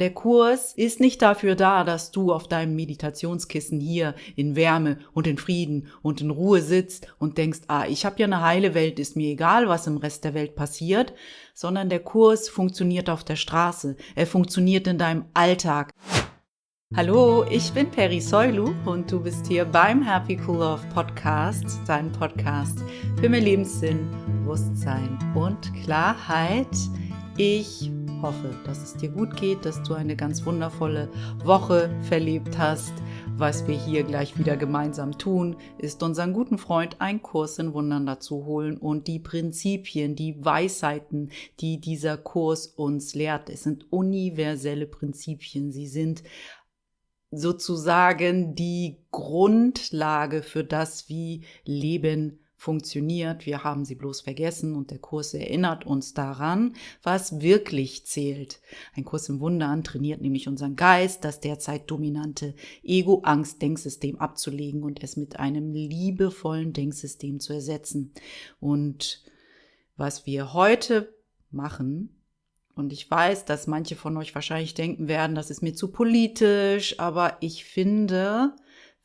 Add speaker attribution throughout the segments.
Speaker 1: Der Kurs ist nicht dafür da, dass du auf deinem Meditationskissen hier in Wärme und in Frieden und in Ruhe sitzt und denkst, ich habe ja eine heile Welt, ist mir egal, was im Rest der Welt passiert, sondern der Kurs funktioniert auf der Straße, er funktioniert in deinem Alltag. Hallo, ich bin Peri Soylu und du bist hier beim Happy Cool Love Podcast, dein Podcast für mehr Lebenssinn, Bewusstsein und Klarheit. Ich hoffe, dass es dir gut geht, dass du eine ganz wundervolle Woche verlebt hast. Was wir hier gleich wieder gemeinsam tun, ist unseren guten Freund einen Kurs in Wundern dazu holen und die Prinzipien, die Weisheiten, die dieser Kurs uns lehrt. Es sind universelle Prinzipien. Sie sind sozusagen die Grundlage für das, wie Leben funktioniert. Wir haben sie bloß vergessen und der Kurs erinnert uns daran, was wirklich zählt. Ein Kurs im Wundern trainiert nämlich unseren Geist, das derzeit dominante Ego-Angst-Denksystem abzulegen und es mit einem liebevollen Denksystem zu ersetzen. Und was wir heute machen, und ich weiß, dass manche von euch wahrscheinlich denken werden, das ist mir zu politisch, aber ich finde,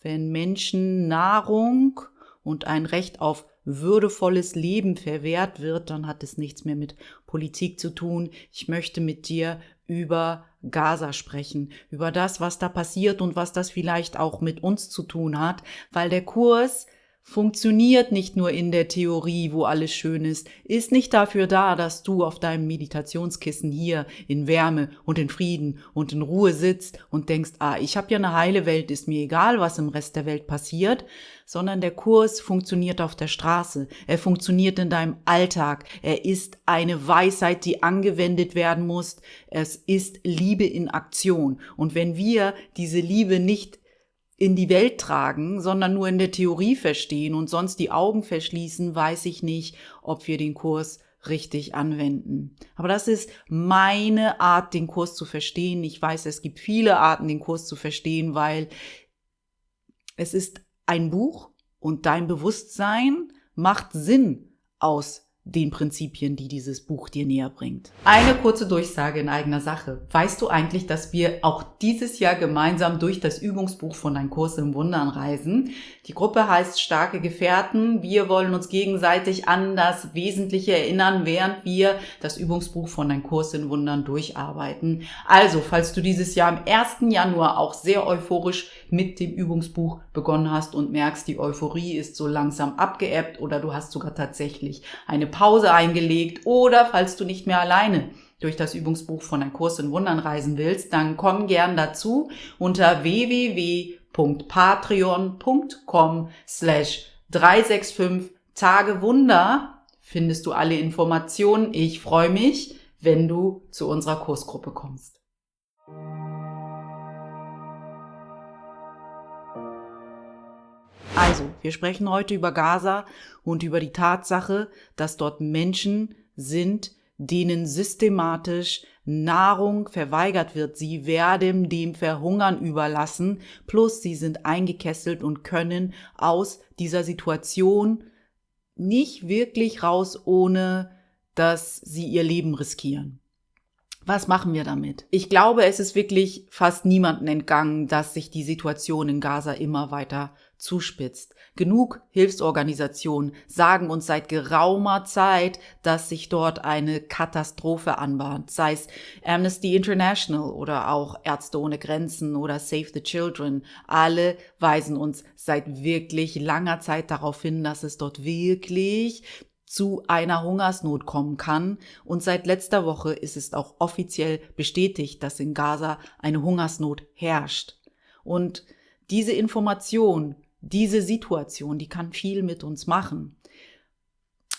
Speaker 1: wenn Menschen Nahrung und ein Recht auf würdevolles Leben verwehrt wird, dann hat es nichts mehr mit Politik zu tun. Ich möchte mit dir über Gaza sprechen, über das, was da passiert und was das vielleicht auch mit uns zu tun hat, weil der Kurs funktioniert nicht nur in der Theorie, wo alles schön ist nicht dafür da, dass du auf deinem Meditationskissen hier in Wärme und in Frieden und in Ruhe sitzt und denkst, ich habe ja eine heile Welt, ist mir egal, was im Rest der Welt passiert, sondern der Kurs funktioniert auf der Straße, er funktioniert in deinem Alltag, er ist eine Weisheit, die angewendet werden muss, es ist Liebe in Aktion. Und wenn wir diese Liebe nicht in die Welt tragen, sondern nur in der Theorie verstehen und sonst die Augen verschließen, weiß ich nicht, ob wir den Kurs richtig anwenden. Aber das ist meine Art, den Kurs zu verstehen. Ich weiß, es gibt viele Arten, den Kurs zu verstehen, weil es ist ein Buch und dein Bewusstsein macht Sinn aus den Prinzipien, die dieses Buch dir näher bringt. Eine kurze Durchsage in eigener Sache. Weißt du eigentlich, dass wir auch dieses Jahr gemeinsam durch das Übungsbuch von Ein Kurs im Wundern reisen? Die Gruppe heißt Starke Gefährten. Wir wollen uns gegenseitig an das Wesentliche erinnern, während wir das Übungsbuch von Ein Kurs in Wundern durcharbeiten. Also, falls du dieses Jahr am 1. Januar auch sehr euphorisch mit dem Übungsbuch begonnen hast und merkst, die Euphorie ist so langsam abgeebbt oder du hast sogar tatsächlich eine Pause eingelegt oder falls du nicht mehr alleine durch das Übungsbuch von Ein Kurs in Wundern reisen willst, dann komm gern dazu unter www.patreon.com/365Tagewunder findest du alle Informationen. Ich freue mich, wenn du zu unserer Kursgruppe kommst. Also, wir sprechen heute über Gaza und über die Tatsache, dass dort Menschen sind, denen systematisch Nahrung verweigert wird. Sie werden dem Verhungern überlassen, plus sie sind eingekesselt und können aus dieser Situation nicht wirklich raus, ohne dass sie ihr Leben riskieren. Was machen wir damit? Ich glaube, es ist wirklich fast niemandem entgangen, dass sich die Situation in Gaza immer weiter zuspitzt. Genug Hilfsorganisationen sagen uns seit geraumer Zeit, dass sich dort eine Katastrophe anbahnt. Sei es Amnesty International oder auch Ärzte ohne Grenzen oder Save the Children. Alle weisen uns seit wirklich langer Zeit darauf hin, dass es dort wirklich zu einer Hungersnot kommen kann. Und seit letzter Woche ist es auch offiziell bestätigt, dass in Gaza eine Hungersnot herrscht. Und diese Information, diese Situation, die kann viel mit uns machen.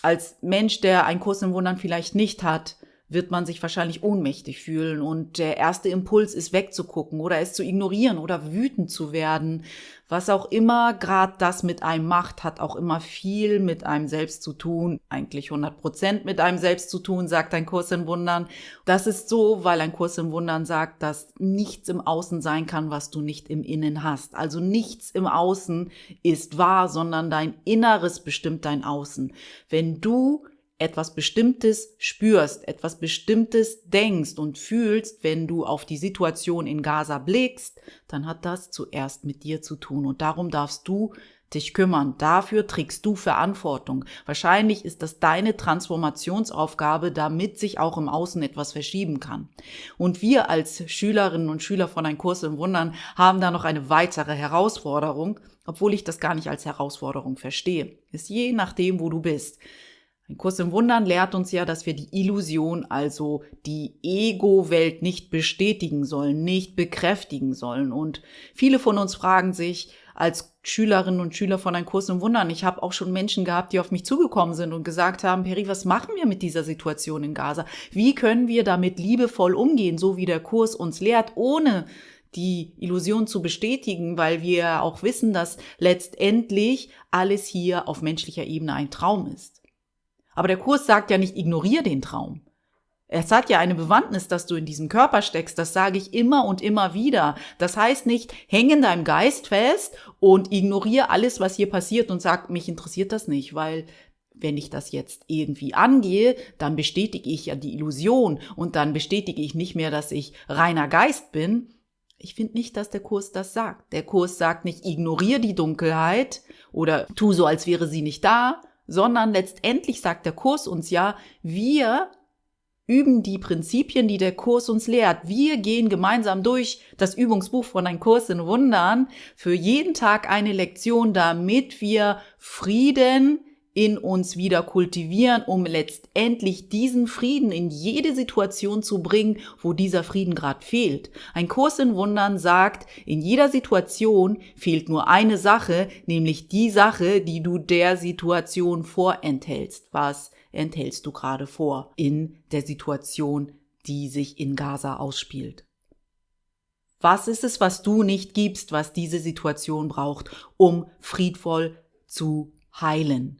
Speaker 1: Als Mensch, der einen Kurs im Wundern vielleicht nicht hat, wird man sich wahrscheinlich ohnmächtig fühlen und der erste Impuls ist wegzugucken oder es zu ignorieren oder wütend zu werden. Was auch immer gerade das mit einem macht, hat auch immer viel mit einem selbst zu tun. Eigentlich 100% mit einem selbst zu tun, sagt ein Kurs in Wundern. Das ist so, weil ein Kurs in Wundern sagt, dass nichts im Außen sein kann, was du nicht im Innen hast. Also nichts im Außen ist wahr, sondern dein Inneres bestimmt dein Außen. Wenn du etwas Bestimmtes spürst, etwas Bestimmtes denkst und fühlst, wenn du auf die Situation in Gaza blickst, dann hat das zuerst mit dir zu tun. Und darum darfst du dich kümmern. Dafür trägst du Verantwortung. Wahrscheinlich ist das deine Transformationsaufgabe, damit sich auch im Außen etwas verschieben kann. Und wir als Schülerinnen und Schüler von Ein Kurs in Wundern haben da noch eine weitere Herausforderung, obwohl ich das gar nicht als Herausforderung verstehe. Ist je nachdem, wo du bist. Ein Kurs im Wundern lehrt uns ja, dass wir die Illusion, also die Ego-Welt nicht bestätigen sollen, nicht bekräftigen sollen. Und viele von uns fragen sich als Schülerinnen und Schüler von Ein Kurs im Wundern, ich habe auch schon Menschen gehabt, die auf mich zugekommen sind und gesagt haben, Peri, was machen wir mit dieser Situation in Gaza? Wie können wir damit liebevoll umgehen, so wie der Kurs uns lehrt, ohne die Illusion zu bestätigen, weil wir auch wissen, dass letztendlich alles hier auf menschlicher Ebene ein Traum ist. Aber der Kurs sagt ja nicht, ignoriere den Traum. Es hat ja eine Bewandtnis, dass du in diesem Körper steckst. Das sage ich immer und immer wieder. Das heißt nicht, häng in deinem Geist fest und ignoriere alles, was hier passiert und sag, mich interessiert das nicht, weil wenn ich das jetzt irgendwie angehe, dann bestätige ich ja die Illusion und dann bestätige ich nicht mehr, dass ich reiner Geist bin. Ich finde nicht, dass der Kurs das sagt. Der Kurs sagt nicht, ignoriere die Dunkelheit oder tu so, als wäre sie nicht da, sondern letztendlich sagt der Kurs uns ja, wir üben die Prinzipien, die der Kurs uns lehrt. Wir gehen gemeinsam durch das Übungsbuch von Ein Kurs in Wundern, für jeden Tag eine Lektion, damit wir Frieden in uns wieder kultivieren, um letztendlich diesen Frieden in jede Situation zu bringen, wo dieser Frieden gerade fehlt. Ein Kurs in Wundern sagt, in jeder Situation fehlt nur eine Sache, nämlich die Sache, die du der Situation vorenthältst. Was enthältst du gerade vor in der Situation, die sich in Gaza ausspielt? Was ist es, was du nicht gibst, was diese Situation braucht, um friedvoll zu heilen?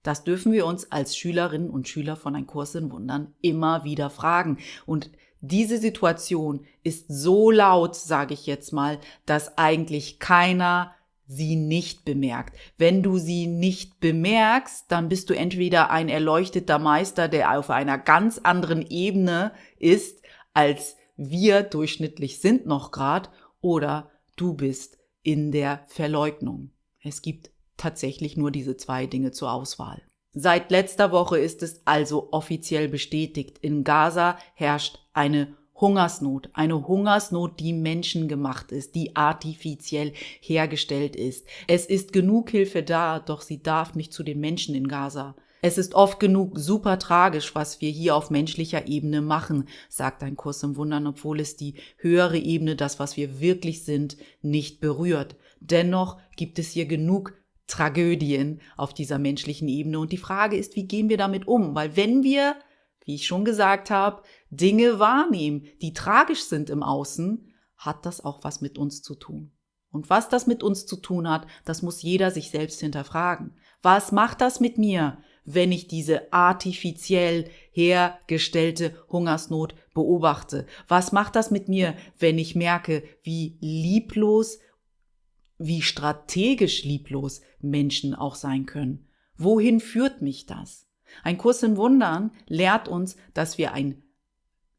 Speaker 1: Das dürfen wir uns als Schülerinnen und Schüler von Ein Kurs in Wundern immer wieder fragen. Und diese Situation ist so laut, sage ich jetzt mal, dass eigentlich keiner sie nicht bemerkt. Wenn du sie nicht bemerkst, dann bist du entweder ein erleuchteter Meister, der auf einer ganz anderen Ebene ist, als wir durchschnittlich sind noch gerade, oder du bist in der Verleugnung. Es gibt tatsächlich nur diese zwei Dinge zur Auswahl. Seit letzter Woche ist es also offiziell bestätigt. In Gaza herrscht eine Hungersnot, die menschengemacht ist, die artifiziell hergestellt ist. Es ist genug Hilfe da, doch sie darf nicht zu den Menschen in Gaza. Es ist oft genug super tragisch, was wir hier auf menschlicher Ebene machen, sagt Ein Kurs im Wundern, obwohl es die höhere Ebene, das, was wir wirklich sind, nicht berührt. Dennoch gibt es hier genug Tragödien auf dieser menschlichen Ebene. Und die Frage ist, wie gehen wir damit um? Weil wenn wir, wie ich schon gesagt habe, Dinge wahrnehmen, die tragisch sind im Außen, hat das auch was mit uns zu tun. Und was das mit uns zu tun hat, das muss jeder sich selbst hinterfragen. Was macht das mit mir, wenn ich diese artifiziell hergestellte Hungersnot beobachte? Was macht das mit mir, wenn ich merke, wie lieblos, wie strategisch lieblos Menschen auch sein können? Wohin führt mich das? Ein Kurs in Wundern lehrt uns, dass wir ein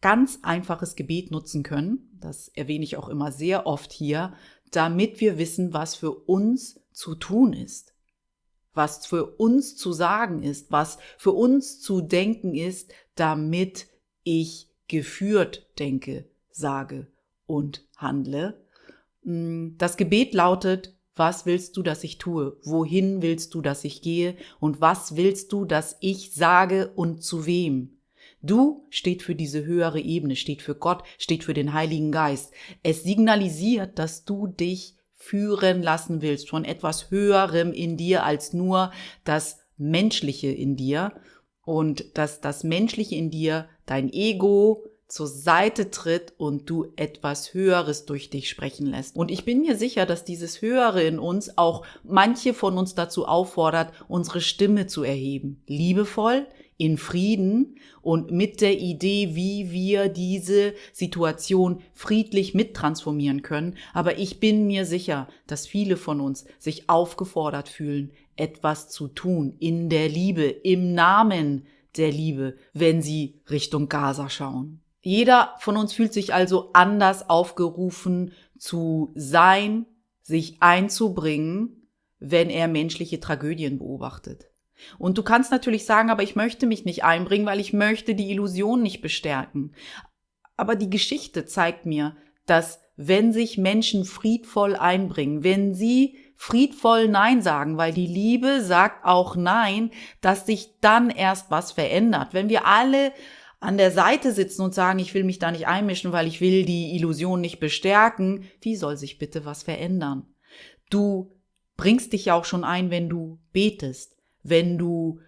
Speaker 1: ganz einfaches Gebet nutzen können. Das erwähne ich auch immer sehr oft hier, damit wir wissen, was für uns zu tun ist, was für uns zu sagen ist, was für uns zu denken ist, damit ich geführt denke, sage und handle. Das Gebet lautet: Was willst du, dass ich tue? Wohin willst du, dass ich gehe? Und was willst du, dass ich sage und zu wem? Du steht für diese höhere Ebene, steht für Gott, steht für den Heiligen Geist. Es signalisiert, dass du dich führen lassen willst von etwas Höherem in dir als nur das Menschliche in dir, und dass das Menschliche in dir, dein Ego, zur Seite tritt und du etwas Höheres durch dich sprechen lässt. Und ich bin mir sicher, dass dieses Höhere in uns auch manche von uns dazu auffordert, unsere Stimme zu erheben. Liebevoll, in Frieden und mit der Idee, wie wir diese Situation friedlich mittransformieren können. Aber ich bin mir sicher, dass viele von uns sich aufgefordert fühlen, etwas zu tun in der Liebe, im Namen der Liebe, wenn sie Richtung Gaza schauen. Jeder von uns fühlt sich also anders aufgerufen zu sein, sich einzubringen, wenn er menschliche Tragödien beobachtet. Und du kannst natürlich sagen, aber ich möchte mich nicht einbringen, weil ich möchte die Illusion nicht bestärken. Aber die Geschichte zeigt mir, dass wenn sich Menschen friedvoll einbringen, wenn sie friedvoll Nein sagen, weil die Liebe sagt auch Nein, dass sich dann erst was verändert. Wenn wir alle an der Seite sitzen und sagen, ich will mich da nicht einmischen, weil ich will die Illusion nicht bestärken, wie soll sich bitte was verändern? Du bringst dich ja auch schon ein, wenn du betest. Wenn du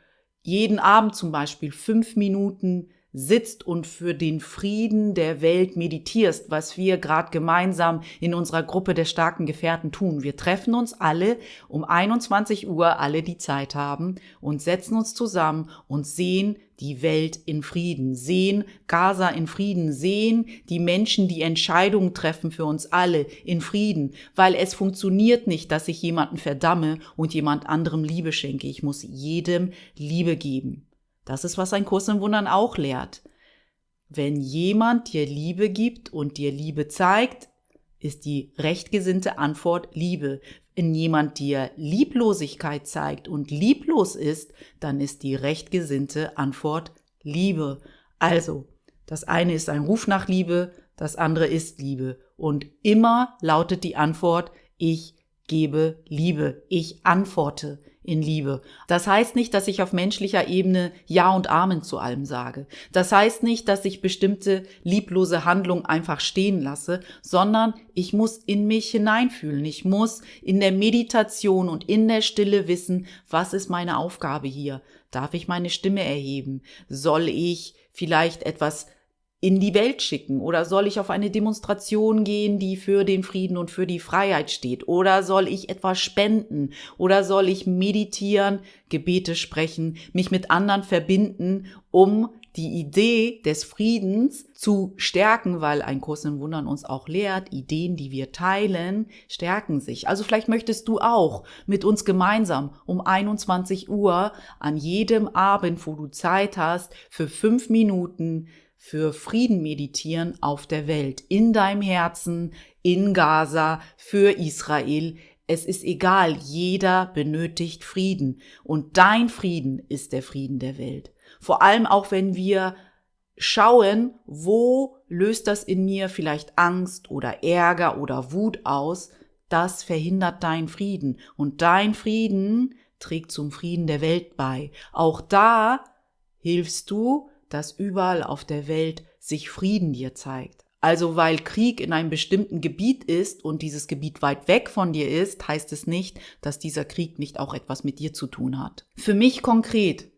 Speaker 1: jeden Abend zum Beispiel 5 Minuten sitzt und für den Frieden der Welt meditierst, was wir gerade gemeinsam in unserer Gruppe der starken Gefährten tun. Wir treffen uns alle um 21 Uhr, alle die Zeit haben, und setzen uns zusammen und sehen die Welt in Frieden, sehen Gaza in Frieden, sehen die Menschen, die Entscheidungen treffen für uns alle in Frieden, weil es funktioniert nicht, dass ich jemanden verdamme und jemand anderem Liebe schenke. Ich muss jedem Liebe geben. Das ist, was ein Kurs in Wundern auch lehrt. Wenn jemand dir Liebe gibt und dir Liebe zeigt, ist die rechtgesinnte Antwort Liebe. Wenn jemand dir Lieblosigkeit zeigt und lieblos ist, dann ist die rechtgesinnte Antwort Liebe. Also, das eine ist ein Ruf nach Liebe, das andere ist Liebe. Und immer lautet die Antwort, ich gebe Liebe, ich antworte in Liebe. Das heißt nicht, dass ich auf menschlicher Ebene Ja und Amen zu allem sage. Das heißt nicht, dass ich bestimmte lieblose Handlungen einfach stehen lasse, sondern ich muss in mich hineinfühlen. Ich muss in der Meditation und in der Stille wissen, was ist meine Aufgabe hier? Darf ich meine Stimme erheben? Soll ich vielleicht etwas in die Welt schicken? Oder soll ich auf eine Demonstration gehen, die für den Frieden und für die Freiheit steht? Oder soll ich etwas spenden? Oder soll ich meditieren, Gebete sprechen, mich mit anderen verbinden, um die Idee des Friedens zu stärken, weil ein Kurs in Wundern uns auch lehrt, Ideen, die wir teilen, stärken sich. Also vielleicht möchtest du auch mit uns gemeinsam um 21 Uhr an jedem Abend, wo du Zeit hast, für 5 Minuten für Frieden meditieren auf der Welt, in deinem Herzen, in Gaza, für Israel. Es ist egal, jeder benötigt Frieden und dein Frieden ist der Frieden der Welt. Vor allem auch, wenn wir schauen, wo löst das in mir vielleicht Angst oder Ärger oder Wut aus, das verhindert deinen Frieden und dein Frieden trägt zum Frieden der Welt bei. Auch da hilfst du, dass überall auf der Welt sich Frieden dir zeigt. Also weil Krieg in einem bestimmten Gebiet ist und dieses Gebiet weit weg von dir ist, heißt es nicht, dass dieser Krieg nicht auch etwas mit dir zu tun hat. Für mich konkret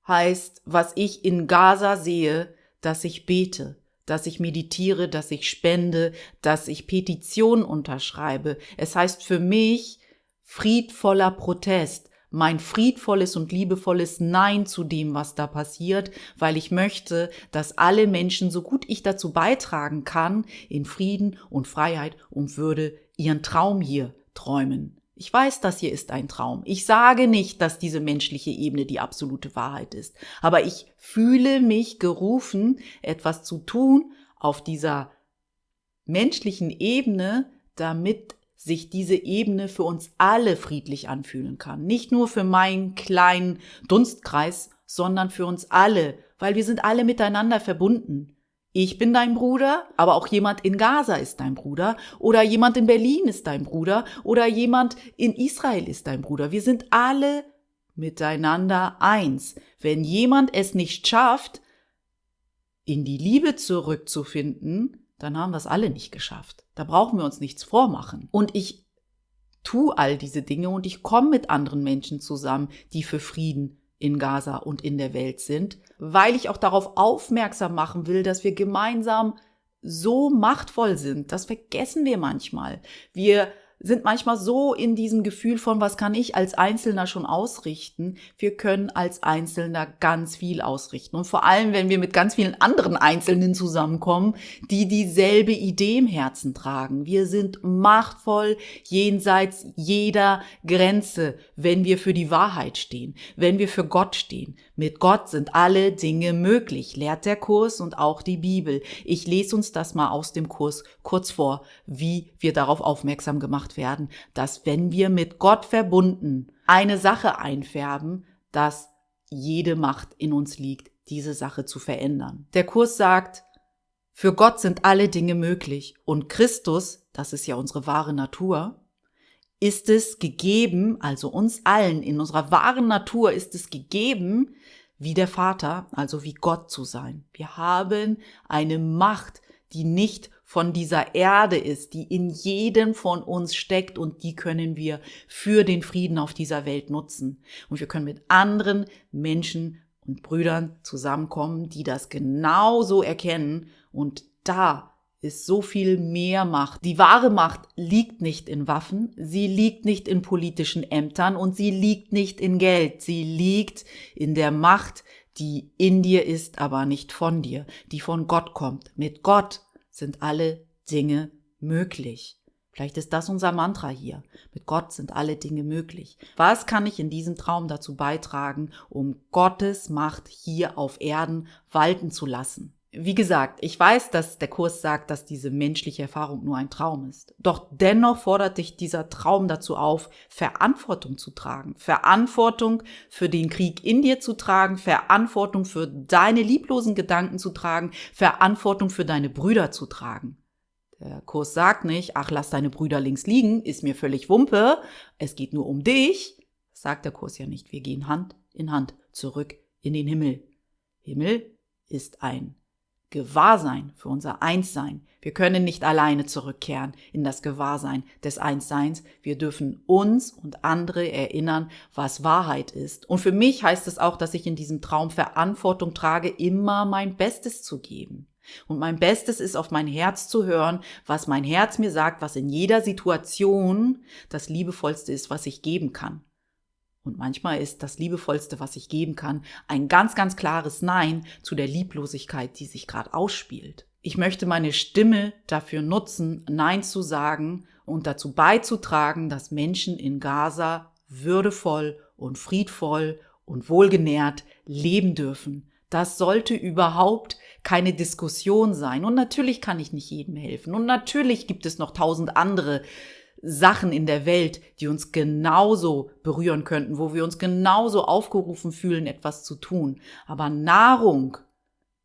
Speaker 1: heißt, was ich in Gaza sehe, dass ich bete, dass ich meditiere, dass ich spende, dass ich Petitionen unterschreibe. Es heißt für mich friedvoller Protest. Mein friedvolles und liebevolles Nein zu dem, was da passiert, weil ich möchte, dass alle Menschen, so gut ich dazu beitragen kann, in Frieden und Freiheit und Würde ihren Traum hier träumen. Ich weiß, das hier ist ein Traum. Ich sage nicht, dass diese menschliche Ebene die absolute Wahrheit ist, aber ich fühle mich gerufen, etwas zu tun auf dieser menschlichen Ebene, damit sich diese Ebene für uns alle friedlich anfühlen kann. Nicht nur für meinen kleinen Dunstkreis, sondern für uns alle, weil wir sind alle miteinander verbunden. Ich bin dein Bruder, aber auch jemand in Gaza ist dein Bruder oder jemand in Berlin ist dein Bruder oder jemand in Israel ist dein Bruder. Wir sind alle miteinander eins. Wenn jemand es nicht schafft, in die Liebe zurückzufinden, dann haben wir es alle nicht geschafft. Da brauchen wir uns nichts vormachen. Und ich tue all diese Dinge und ich komme mit anderen Menschen zusammen, die für Frieden in Gaza und in der Welt sind, weil ich auch darauf aufmerksam machen will, dass wir gemeinsam so machtvoll sind. Das vergessen wir manchmal. Wir sind manchmal so in diesem Gefühl von, was kann ich als Einzelner schon ausrichten? Wir können als Einzelner ganz viel ausrichten. Und vor allem, wenn wir mit ganz vielen anderen Einzelnen zusammenkommen, die dieselbe Idee im Herzen tragen. Wir sind machtvoll jenseits jeder Grenze, wenn wir für die Wahrheit stehen, wenn wir für Gott stehen. Mit Gott sind alle Dinge möglich, lehrt der Kurs und auch die Bibel. Ich lese uns das mal aus dem Kurs kurz vor, wie wir darauf aufmerksam gemacht werden, dass wenn wir mit Gott verbunden eine Sache einfärben, dass jede Macht in uns liegt, diese Sache zu verändern. Der Kurs sagt, für Gott sind alle Dinge möglich und Christus, das ist ja unsere wahre Natur, ist es gegeben, also uns allen in unserer wahren Natur ist es gegeben, wie der Vater, also wie Gott zu sein. Wir haben eine Macht, die nicht von dieser Erde ist, die in jedem von uns steckt und die können wir für den Frieden auf dieser Welt nutzen. Und wir können mit anderen Menschen und Brüdern zusammenkommen, die das genauso erkennen und da ist so viel mehr Macht. Die wahre Macht liegt nicht in Waffen, sie liegt nicht in politischen Ämtern und sie liegt nicht in Geld. Sie liegt in der Macht, die in dir ist, aber nicht von dir, die von Gott kommt. Mit Gott sind alle Dinge möglich. Vielleicht ist das unser Mantra hier. Mit Gott sind alle Dinge möglich. Was kann ich in diesem Traum dazu beitragen, um Gottes Macht hier auf Erden walten zu lassen? Wie gesagt, ich weiß, dass der Kurs sagt, dass diese menschliche Erfahrung nur ein Traum ist. Doch dennoch fordert dich dieser Traum dazu auf, Verantwortung zu tragen. Verantwortung für den Krieg in dir zu tragen, Verantwortung für deine lieblosen Gedanken zu tragen, Verantwortung für deine Brüder zu tragen. Der Kurs sagt nicht, ach, lass deine Brüder links liegen, ist mir völlig Wumpe, es geht nur um dich. Das sagt der Kurs ja nicht. Wir gehen Hand in Hand zurück in den Himmel. Himmel ist ein Gewahrsein für unser Einssein. Wir können nicht alleine zurückkehren in das Gewahrsein des Einsseins. Wir dürfen uns und andere erinnern, was Wahrheit ist. Und für mich heißt es auch, dass ich in diesem Traum Verantwortung trage, immer mein Bestes zu geben. Und mein Bestes ist, auf mein Herz zu hören, was mein Herz mir sagt, was in jeder Situation das Liebevollste ist, was ich geben kann. Und manchmal ist das Liebevollste, was ich geben kann, ein ganz, ganz klares Nein zu der Lieblosigkeit, die sich gerade ausspielt. Ich möchte meine Stimme dafür nutzen, Nein zu sagen und dazu beizutragen, dass Menschen in Gaza würdevoll und friedvoll und wohlgenährt leben dürfen. Das sollte überhaupt keine Diskussion sein. Und natürlich kann ich nicht jedem helfen. Und natürlich gibt es noch 1000 andere Sachen in der Welt, die uns genauso berühren könnten, wo wir uns genauso aufgerufen fühlen, etwas zu tun. Aber Nahrung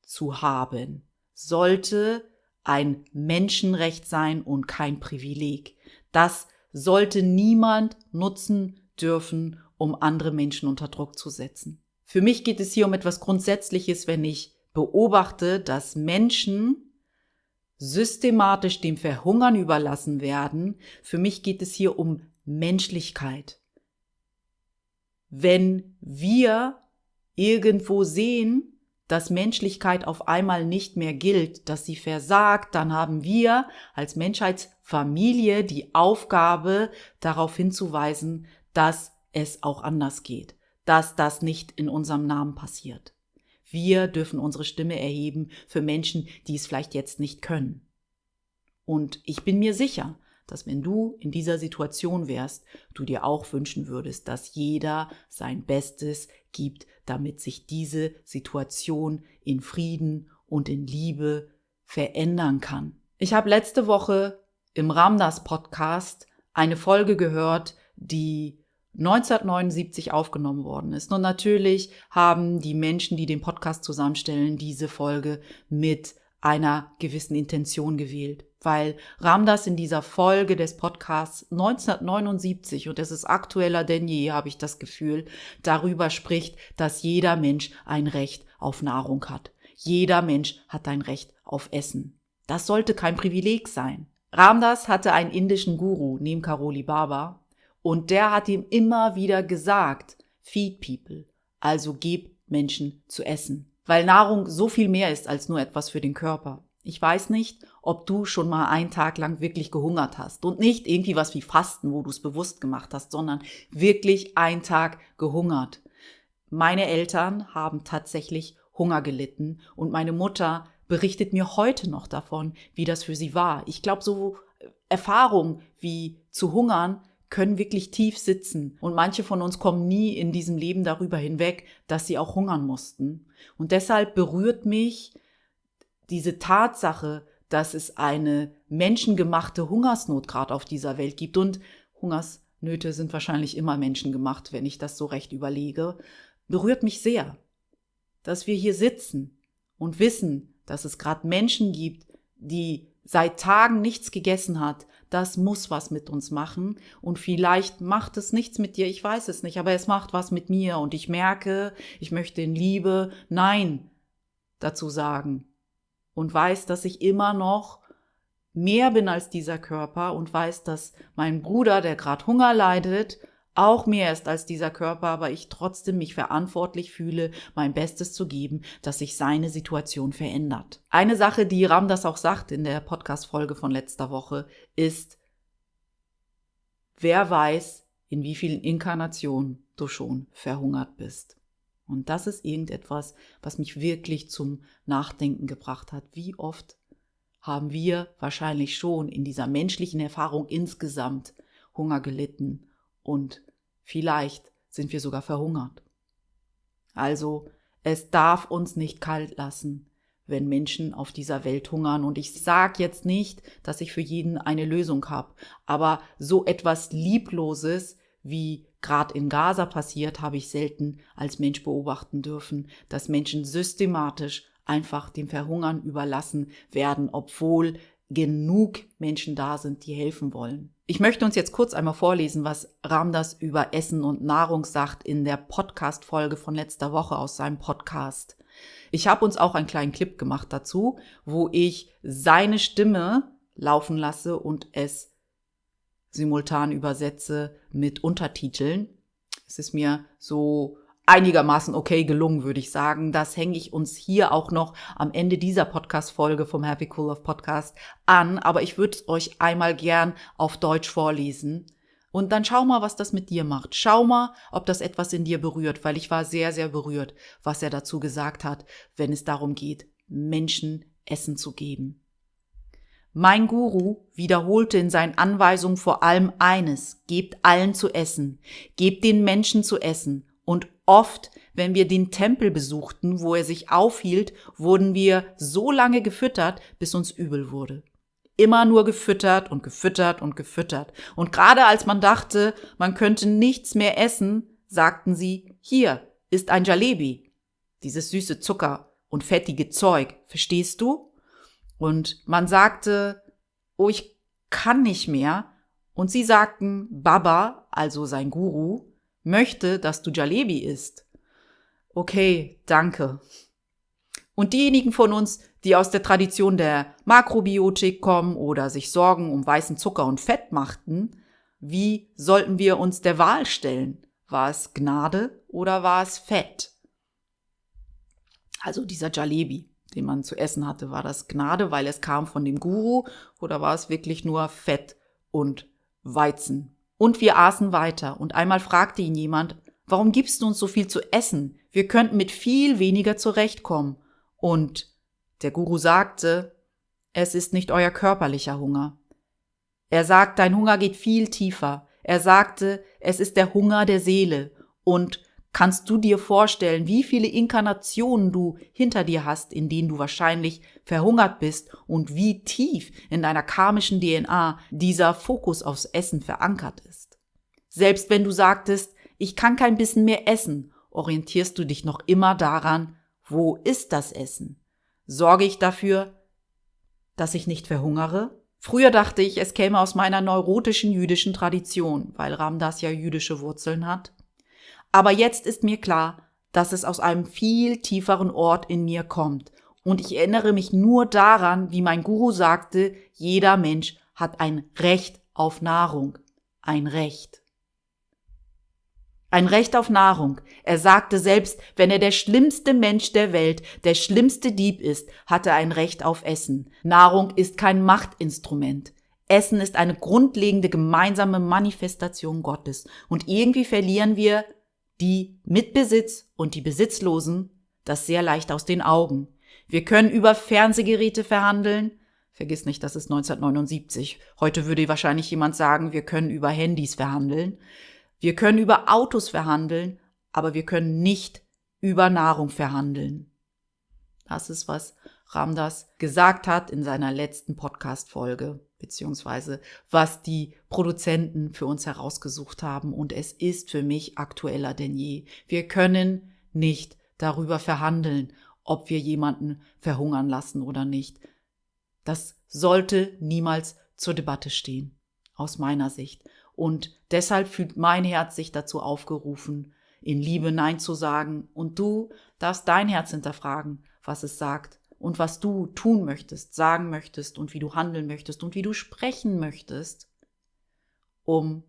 Speaker 1: zu haben sollte ein Menschenrecht sein und kein Privileg. Das sollte niemand nutzen dürfen, um andere Menschen unter Druck zu setzen. Für mich geht es hier um etwas Grundsätzliches, wenn ich beobachte, dass Menschen systematisch dem Verhungern überlassen werden. Für mich geht es hier um Menschlichkeit. Wenn wir irgendwo sehen, dass Menschlichkeit auf einmal nicht mehr gilt, dass sie versagt, dann haben wir als Menschheitsfamilie die Aufgabe, darauf hinzuweisen, dass es auch anders geht, dass das nicht in unserem Namen passiert. Wir dürfen unsere Stimme erheben für Menschen, die es vielleicht jetzt nicht können. Und ich bin mir sicher, dass wenn du in dieser Situation wärst, du dir auch wünschen würdest, dass jeder sein Bestes gibt, damit sich diese Situation in Frieden und in Liebe verändern kann. Ich habe letzte Woche im Ramdas-Podcast eine Folge gehört, die 1979 aufgenommen worden ist. Und natürlich haben die Menschen, die den Podcast zusammenstellen, diese Folge mit einer gewissen Intention gewählt. Weil Ramdas in dieser Folge des Podcasts 1979, und es ist aktueller denn je, habe ich das Gefühl, darüber spricht, dass jeder Mensch ein Recht auf Nahrung hat. Jeder Mensch hat ein Recht auf Essen. Das sollte kein Privileg sein. Ramdas hatte einen indischen Guru, Neem Karoli Baba, und der hat ihm immer wieder gesagt, feed people, also gib Menschen zu essen. Weil Nahrung so viel mehr ist als nur etwas für den Körper. Ich weiß nicht, ob du schon mal einen Tag lang wirklich gehungert hast. Und nicht irgendwie was wie Fasten, wo du es bewusst gemacht hast, sondern wirklich einen Tag gehungert. Meine Eltern haben tatsächlich Hunger gelitten und meine Mutter berichtet mir heute noch davon, wie das für sie war. Ich glaube, so Erfahrungen wie zu hungern können wirklich tief sitzen. Und manche von uns kommen nie in diesem Leben darüber hinweg, dass sie auch hungern mussten. Und deshalb berührt mich diese Tatsache, dass es eine menschengemachte Hungersnot gerade auf dieser Welt gibt. Und Hungersnöte sind wahrscheinlich immer menschengemacht, wenn ich das so recht überlege. Berührt mich sehr, dass wir hier sitzen und wissen, dass es gerade Menschen gibt, die seit Tagen nichts gegessen hat. Das muss was mit uns machen. Und vielleicht macht es nichts mit dir, ich weiß es nicht, aber es macht was mit mir. Und ich merke, ich möchte in Liebe Nein dazu sagen. Und weiß, dass ich immer noch mehr bin als dieser Körper und weiß, dass mein Bruder, der gerade Hunger leidet, auch mehr ist als dieser Körper, aber ich trotzdem mich verantwortlich fühle, mein Bestes zu geben, dass sich seine Situation verändert. Eine Sache, die Ram das auch sagt in der Podcast-Folge von letzter Woche, ist, wer weiß, in wie vielen Inkarnationen du schon verhungert bist. Und das ist irgendetwas, was mich wirklich zum Nachdenken gebracht hat. Wie oft haben wir wahrscheinlich schon in dieser menschlichen Erfahrung insgesamt Hunger gelitten und vielleicht sind wir sogar verhungert. Also es darf uns nicht kalt lassen, wenn Menschen auf dieser Welt hungern. Und ich sage jetzt nicht, dass ich für jeden eine Lösung habe, aber so etwas Liebloses, wie gerade in Gaza passiert, habe ich selten als Mensch beobachten dürfen, dass Menschen systematisch einfach dem Verhungern überlassen werden, obwohl genug Menschen da sind, die helfen wollen. Ich möchte uns jetzt kurz einmal vorlesen, was Ramdas über Essen und Nahrung sagt in der Podcast-Folge von letzter Woche aus seinem Podcast. Ich habe uns auch einen kleinen Clip gemacht dazu, wo ich seine Stimme laufen lasse und es simultan übersetze mit Untertiteln. Es ist mir so einigermaßen okay gelungen, würde ich sagen. Das hänge ich uns hier auch noch am Ende dieser Podcast-Folge vom Happy Cool Love Podcast an. Aber ich würde es euch einmal gern auf Deutsch vorlesen. Und dann schau mal, was das mit dir macht. Schau mal, ob das etwas in dir berührt, weil ich war sehr, sehr berührt, was er dazu gesagt hat, wenn es darum geht, Menschen Essen zu geben. Mein Guru wiederholte in seinen Anweisungen vor allem eines: Gebt allen zu essen, gebt den Menschen zu essen. Und oft, wenn wir den Tempel besuchten, wo er sich aufhielt, wurden wir so lange gefüttert, bis uns übel wurde. Immer nur gefüttert und gefüttert und gefüttert. Und gerade als man dachte, man könnte nichts mehr essen, sagten sie: Hier ist ein Jalebi. Dieses süße Zucker und fettige Zeug, verstehst du? Und man sagte: Oh, ich kann nicht mehr. Und sie sagten: Baba, also sein Guru, möchte, dass du Jalebi isst. Okay, danke. Und diejenigen von uns, die aus der Tradition der Makrobiotik kommen oder sich Sorgen um weißen Zucker und Fett machten, wie sollten wir uns der Wahl stellen? War es Gnade oder war es Fett? Also dieser Jalebi, den man zu essen hatte, war das Gnade, weil es kam von dem Guru, oder war es wirklich nur Fett und Weizen? Und wir aßen weiter und einmal fragte ihn jemand: Warum gibst du uns so viel zu essen? Wir könnten mit viel weniger zurechtkommen. Und der Guru sagte: Es ist nicht euer körperlicher Hunger. Er sagt, dein Hunger geht viel tiefer. Er sagte, es ist der Hunger der Seele. Und kannst du dir vorstellen, wie viele Inkarnationen du hinter dir hast, in denen du wahrscheinlich verhungert bist und wie tief in deiner karmischen DNA dieser Fokus aufs Essen verankert ist? Selbst wenn du sagtest, ich kann kein Bissen mehr essen, orientierst du dich noch immer daran, wo ist das Essen? Sorge ich dafür, dass ich nicht verhungere? Früher dachte ich, es käme aus meiner neurotischen jüdischen Tradition, weil Ramdas ja jüdische Wurzeln hat. Aber jetzt ist mir klar, dass es aus einem viel tieferen Ort in mir kommt. Und ich erinnere mich nur daran, wie mein Guru sagte, jeder Mensch hat ein Recht auf Nahrung. Ein Recht. Ein Recht auf Nahrung. Er sagte selbst, wenn er der schlimmste Mensch der Welt, der schlimmste Dieb ist, hat er ein Recht auf Essen. Nahrung ist kein Machtinstrument. Essen ist eine grundlegende gemeinsame Manifestation Gottes. Und irgendwie verlieren wir die mit Besitz und die Besitzlosen das sehr leicht aus den Augen. Wir können über Fernsehgeräte verhandeln. Vergiss nicht, das ist 1979. Heute würde wahrscheinlich jemand sagen, wir können über Handys verhandeln. Wir können über Autos verhandeln, aber wir können nicht über Nahrung verhandeln. Das ist, was Ramdas gesagt hat in seiner letzten Podcast-Folge, beziehungsweise was die Produzenten für uns herausgesucht haben. Und es ist für mich aktueller denn je. Wir können nicht darüber verhandeln, ob wir jemanden verhungern lassen oder nicht. Das sollte niemals zur Debatte stehen, aus meiner Sicht. Und deshalb fühlt mein Herz sich dazu aufgerufen, in Liebe Nein zu sagen. Und du darfst dein Herz hinterfragen, was es sagt und was du tun möchtest, sagen möchtest und wie du handeln möchtest und wie du sprechen möchtest, um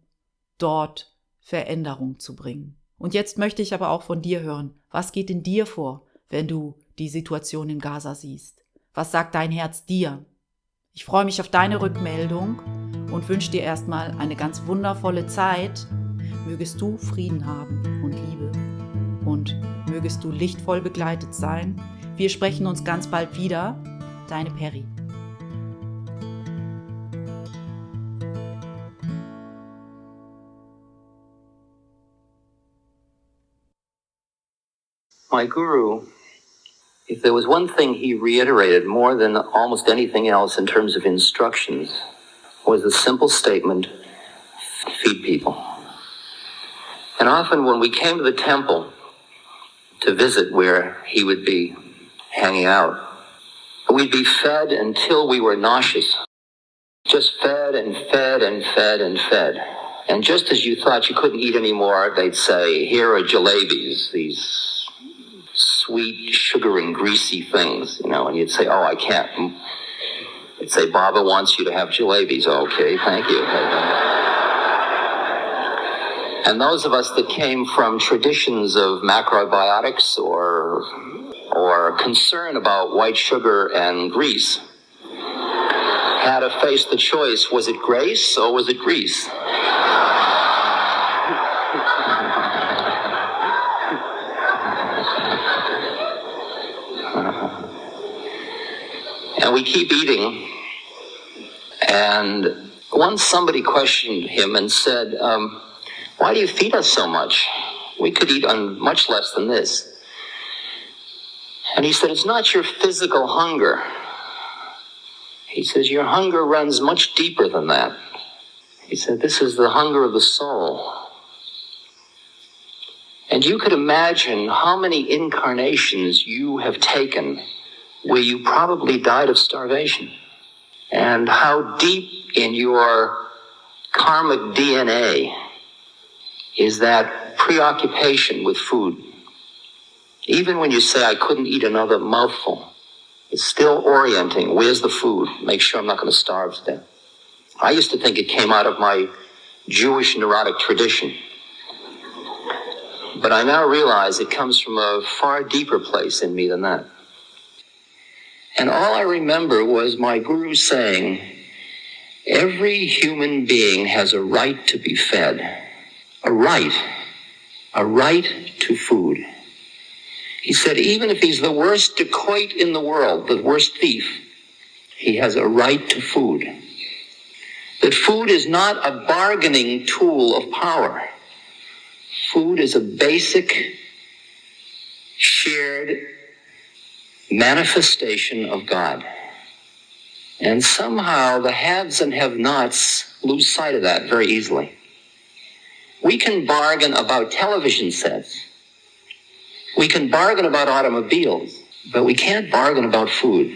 Speaker 1: dort Veränderung zu bringen. Und jetzt möchte ich aber auch von dir hören, was geht in dir vor, wenn du die Situation in Gaza siehst? Was sagt dein Herz dir? Ich freue mich auf deine Rückmeldung und wünsche dir erstmal eine ganz wundervolle Zeit. Mögest du Frieden haben und Liebe und mögest du lichtvoll begleitet sein. Wir sprechen uns ganz bald wieder. Deine Peri.
Speaker 2: My guru, if there was one thing he reiterated more than almost anything else in terms of instructions, was the simple statement, feed people. And often when we came to the temple to visit where he would be hanging out, we'd be fed until we were nauseous. Just fed and fed and fed and fed. And just as you thought you couldn't eat anymore, they'd say, here are jalebis, these sweet, sugar and greasy things, and you'd say, oh, I can't. They'd say, Baba wants you to have jalebis. Okay, thank you. And those of us that came from traditions of macrobiotics or concern about white sugar and grease had to face the choice, was it grace or was it grease? And we keep eating. And once somebody questioned him and said, why do you feed us so much? We could eat on much less than this. And he said, it's not your physical hunger. He says, your hunger runs much deeper than that. He said, this is the hunger of the soul. And you could imagine how many incarnations you have taken where you probably died of starvation, and how deep in your karmic DNA is that preoccupation with food. Even when you say, I couldn't eat another mouthful, it's still orienting. Where's the food? Make sure I'm not going to starve to death. I used to think it came out of my Jewish neurotic tradition. But I now realize it comes from a far deeper place in me than that. And all I remember was my guru saying, every human being has a right to be fed. A right to food. He said, even if he's the worst dacoit in the world, the worst thief, he has a right to food. That food is not a bargaining tool of power. Food is a basic, shared manifestation of God. And somehow the haves and have-nots lose sight of that very easily. We can bargain about television sets. We can bargain about automobiles, but we can't bargain about food.